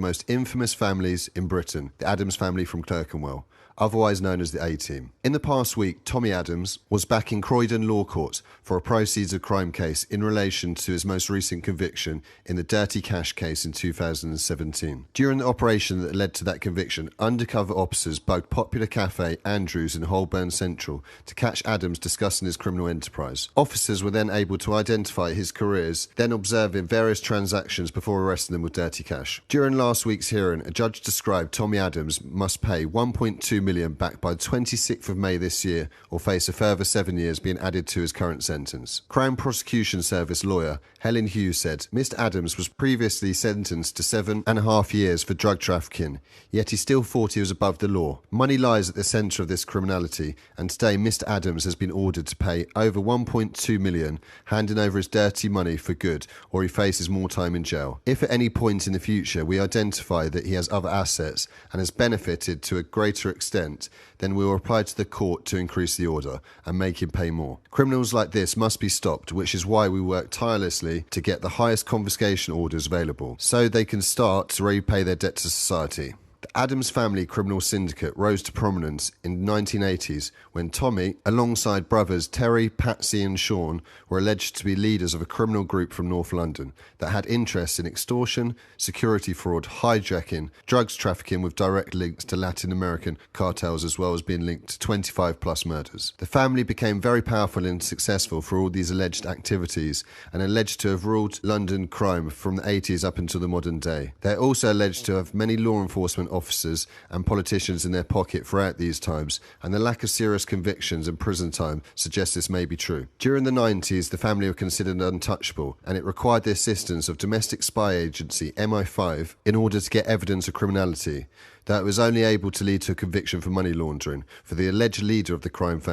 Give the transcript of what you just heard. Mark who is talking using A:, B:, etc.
A: most infamous families in Britain, the Addams family from Clerkenwell, otherwise known as the A-Team. In the past week, Tommy Addams was back in Croydon Law Court for a proceeds of crime case in relation to his most recent conviction in the Dirty Cash case in 2017. During the operation that led to that conviction, undercover officers bugged popular cafe Andrews in Holborn Central to catch Addams discussing his criminal enterprise. Officers were then able to identify his careers, then observing various transactions before arresting them with dirty cash. During last week's hearing, a judge described Tommy Addams must pay £1.2 million back by 26th of May this year or face a further 7 years being added to his current sentence. Crown Prosecution Service lawyer Helen Hughes said Mr. Addams was previously sentenced to 7.5 years for drug trafficking, yet he still thought he was above the law. Money lies at the centre of this criminality, and today Mr. Addams has been ordered to pay over £1.2 million, handing over his dirty money for good, or he faces more time in jail. If at any point in the future we identify that he has other assets and has benefited to a greater extent, then we will apply to the court to increase the order and make him pay more. Criminals like this must be stopped, which is why we work tirelessly to get the highest confiscation orders available, so they can start to repay their debt to society. The Addams family criminal syndicate rose to prominence in the 1980s when Tommy, alongside brothers Terry, Patsy and Sean, were alleged to be leaders of a criminal group from North London that had interests in extortion, security fraud, hijacking, drugs trafficking with direct links to Latin American cartels, as well as being linked to 25 plus murders. The family became very powerful and successful for all these alleged activities and alleged to have ruled London crime from the 80s up until the modern day. They are also alleged to have many law enforcement officers and politicians in their pocket throughout these times, and the lack of serious convictions and prison time suggests this may be true. During the 90s, the family were considered untouchable, and it required the assistance of domestic spy agency MI5 in order to get evidence of criminality, though it was only able to lead to a conviction for money laundering for the alleged leader of the crime family.